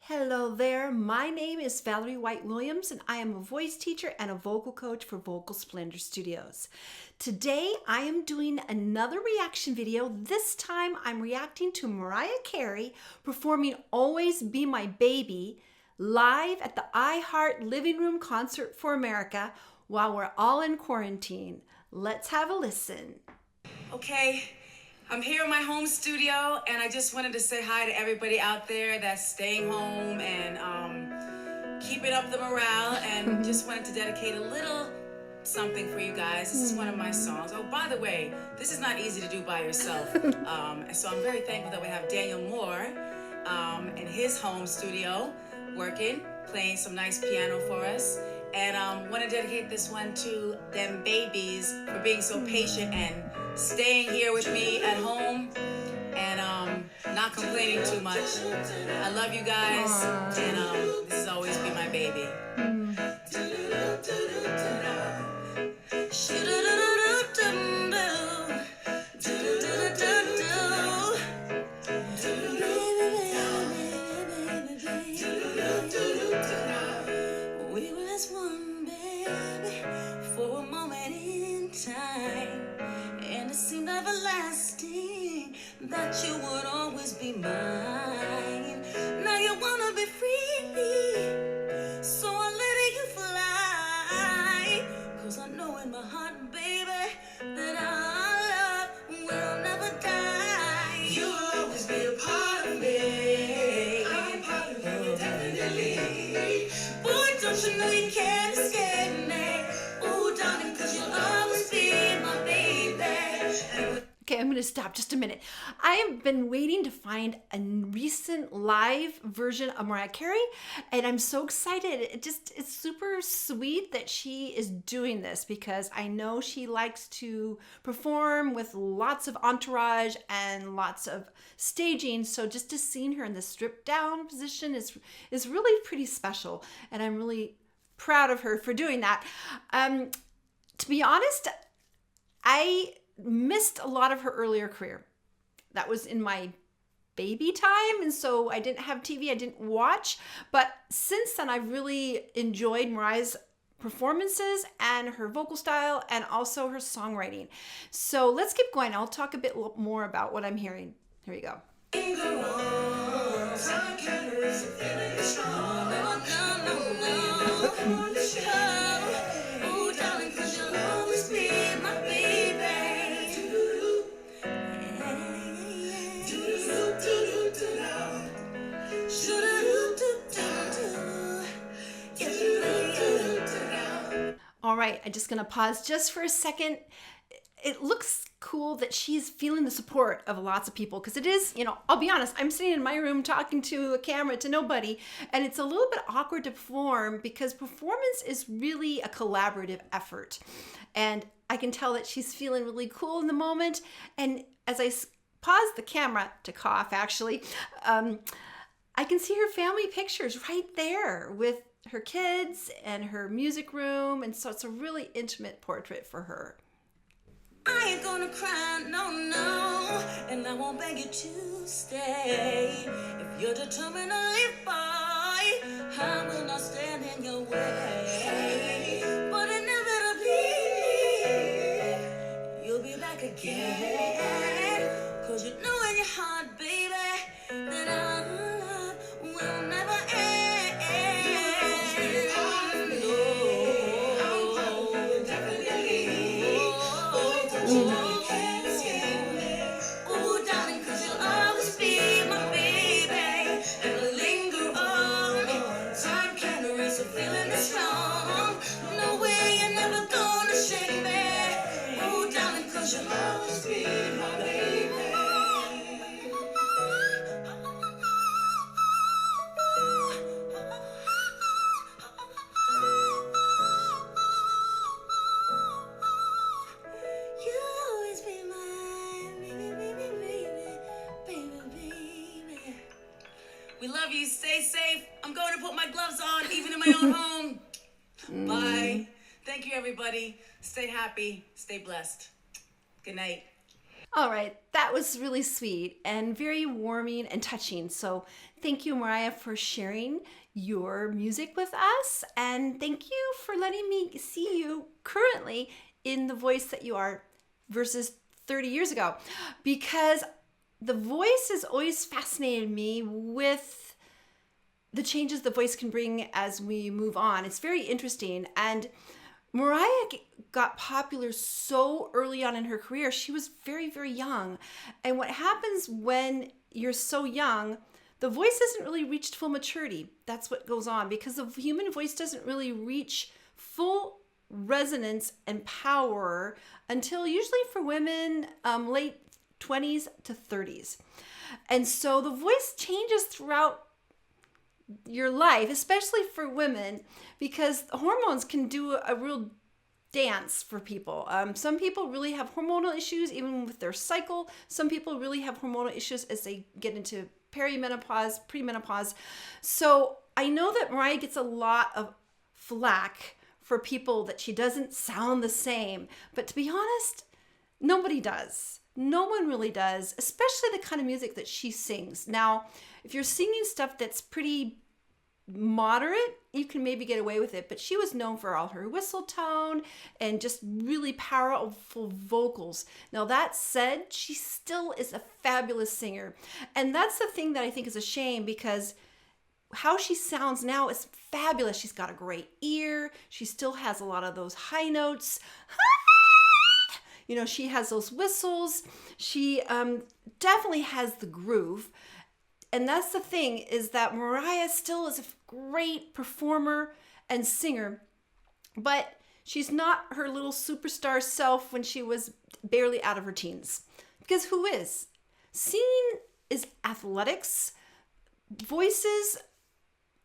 Hello there, my name is Valerie White Williams and I am a voice teacher and a vocal coach for Vocal Splendor Studios. Today I am doing another reaction video. This time I'm reacting to Mariah Carey performing Always Be My Baby live at the iHeart Living Room Concert for America while we're all in quarantine. Let's have a listen. Okay. I'm here in my home studio, and I just wanted to say hi to everybody out there that's staying home and keeping up the morale, and just wanted to dedicate a little something for you guys. This is one of my songs. Oh, by the way, this is not easy to do by yourself, and so I'm very thankful that we have Daniel Moore in his home studio working, playing some nice piano for us. And want to dedicate this one to them babies for being so patient and staying here with me at home and not complaining too much. I love you guys, and this has always been my baby. We were as one, baby, for a moment in time, and it seemed everlasting that you would always be mine. Now you wanna be free, so I'm letting you fly, 'cause I know in my heart, baby, that our love will never die. You'll always be a part of me. I'm part of you, definitely. Boy, don't you know you can't escape me. Oh, darling, 'cause you'll always be my baby. Okay, I'm going to stop just a minute. I have been waiting to find a recent live version of Mariah Carey, and I'm so excited. It's super sweet that she is doing this, because I know she likes to perform with lots of entourage and lots of staging. So just to see her in the stripped down position is really pretty special, and I'm really proud of her for doing that. To be honest, I missed a lot of her earlier career. That was in my baby time, and so I didn't have TV, I didn't watch. But since then, I've really enjoyed Mariah's performances and her vocal style and also her songwriting. So let's keep going. I'll talk a bit more about what I'm hearing. Here we go. All right, I'm just gonna pause just for a second. It looks cool that she's feeling the support of lots of people, because it is, I'll be honest, I'm sitting in my room talking to a camera to nobody, and it's a little bit awkward to perform because performance is really a collaborative effort. And I can tell that she's feeling really cool in the moment. And as I pause the camera to cough, actually, I can see her family pictures right there with her kids and her music room, and so it's a really intimate portrait for her. I ain't gonna cry, no, no, and I won't beg you to stay. If you're determined to live, boy, I will not stand in your way. But inevitably, you'll be back again, 'cause you know in your heart, baby, that our love will never end. We love you. Stay safe. I'm going to put my gloves on, even in my own home. Bye. Thank you, everybody. Stay happy. Stay blessed. Good night. All right, that was really sweet and very warming and touching. So thank you, Mariah, for sharing your music with us. And thank you for letting me see you currently in the voice that you are versus 30 years ago. Because the voice has always fascinated me with the changes the voice can bring as we move on. It's very interesting. And Mariah got popular so early on in her career. She was very, very young. And what happens when you're so young, the voice hasn't really reached full maturity. That's what goes on because the human voice doesn't really reach full resonance and power until usually for women, late 20s to 30s. And so the voice changes throughout your life, especially for women, because hormones can do a real dance for people. Some people really have hormonal issues even with their cycle. Some people really have hormonal issues as they get into perimenopause, premenopause. So I know that Mariah gets a lot of flack for people that she doesn't sound the same. But to be honest, nobody does. No one really does, especially the kind of music that she sings. Now, if you're singing stuff that's pretty moderate, you can maybe get away with it. But she was known for all her whistle tone and just really powerful vocals. Now, that said, she still is a fabulous singer. And that's the thing that I think is a shame because how she sounds now is fabulous. She's got a great ear. She still has a lot of those high notes. You know, she has those whistles. She definitely has the groove. And that's the thing is that Mariah still is a great performer and singer, but she's not her little superstar self when she was barely out of her teens. Because who is? Singing is athletics. Voices,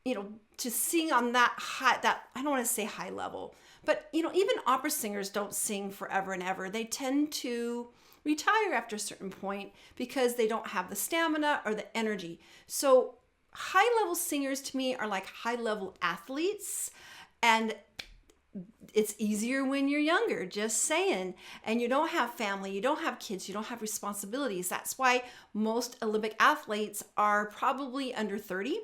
you know, to sing on that high, that I don't want to say high level, but you know, even opera singers don't sing forever and ever. They tend to retire after a certain point because they don't have the stamina or the energy. So high level singers to me are like high level athletes, and it's easier when you're younger, just saying. And you don't have family, you don't have kids, you don't have responsibilities. That's why most Olympic athletes are probably under 30.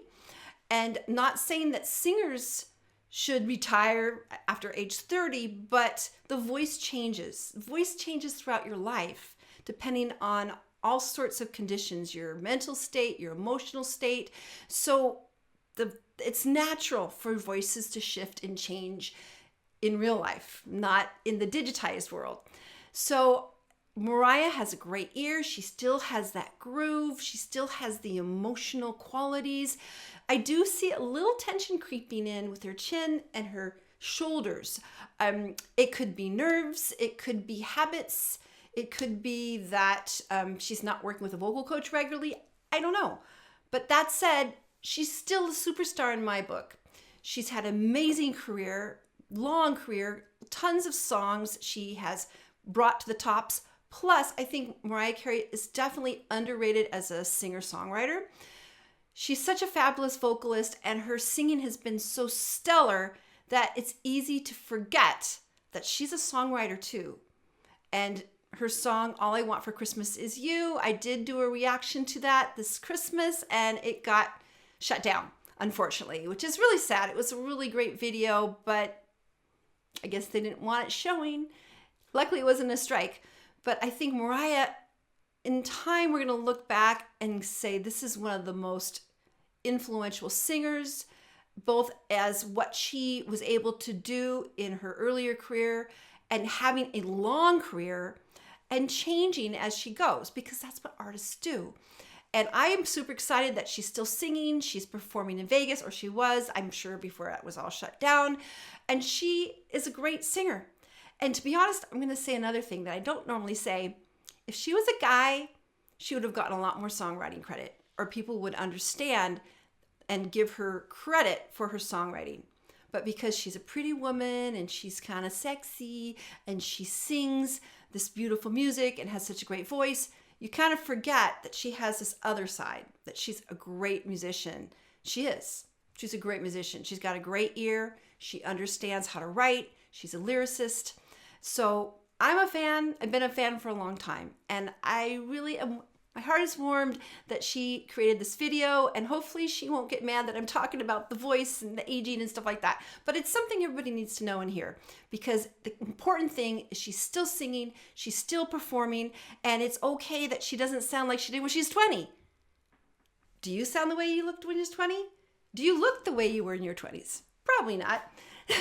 And not saying that singers should retire after age 30, but the voice changes. The voice changes throughout your life, depending on all sorts of conditions, your mental state, your emotional state. So it's natural for voices to shift and change in real life, not in the digitized world. So Mariah has a great ear. She still has that groove. She still has the emotional qualities. I do see a little tension creeping in with her chin and her shoulders. It could be nerves. It could be habits. It could be that she's not working with a vocal coach regularly. I don't know. But that said, she's still a superstar in my book. She's had an amazing career, long career, tons of songs she has brought to the tops. Plus, I think Mariah Carey is definitely underrated as a singer-songwriter. She's such a fabulous vocalist, and her singing has been so stellar that it's easy to forget that she's a songwriter too. And her song, All I Want for Christmas Is You, I did do a reaction to that this Christmas, and it got shut down, unfortunately, which is really sad. It was a really great video, but I guess they didn't want it showing. Luckily, it wasn't a strike. But I think Mariah, in time, we're going to look back and say this is one of the most influential singers, both as what she was able to do in her earlier career and having a long career and changing as she goes, because that's what artists do. And I am super excited that she's still singing. She's performing in Vegas, or she was, I'm sure, before it was all shut down. And she is a great singer. And to be honest, I'm going to say another thing that I don't normally say. If she was a guy, she would have gotten a lot more songwriting credit, or people would understand and give her credit for her songwriting. But because she's a pretty woman and she's kind of sexy and she sings this beautiful music and has such a great voice, you kind of forget that she has this other side, that she's a great musician. She is. She's a great musician. She's got a great ear. She understands how to write. She's a lyricist. So I'm a fan. I've been a fan for a long time. And I really am, my heart is warmed that she created this video, and hopefully she won't get mad that I'm talking about the voice and the aging and stuff like that. But it's something everybody needs to know and hear, because the important thing is she's still singing, she's still performing, and it's okay that she doesn't sound like she did when she's 20. Do you sound the way you looked when you was 20? Do you look the way you were in your 20s? Probably not.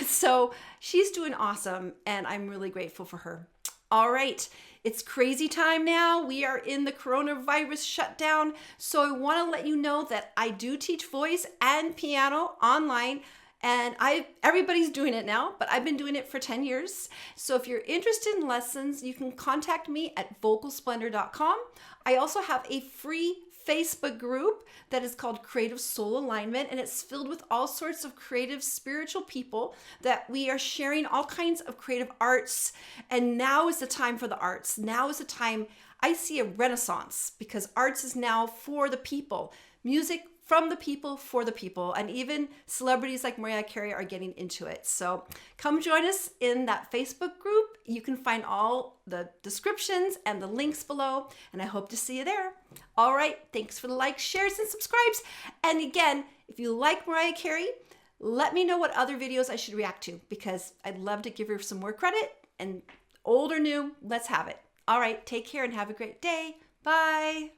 So she's doing awesome, and I'm really grateful for her. All right, it's crazy time now. We are in the coronavirus shutdown. So I want to let you know that I do teach voice and piano online, and everybody's doing it now, but I've been doing it for 10 years. So if you're interested in lessons, you can contact me at vocalsplendor.com. I also have a free Facebook group that is called Creative Soul Alignment, and it's filled with all sorts of creative, spiritual people that we are sharing all kinds of creative arts. And now is the time for the arts. Now is the time. I see a renaissance, because arts is now for the people. Music from the people, for the people. And even celebrities like Mariah Carey are getting into it. So come join us in that Facebook group. You can find all the descriptions and the links below, and I hope to see you there. All right, thanks for the likes, shares, and subscribes. And again, if you like Mariah Carey, let me know what other videos I should react to, because I'd love to give her some more credit, and old or new, let's have it. All right, take care and have a great day. Bye.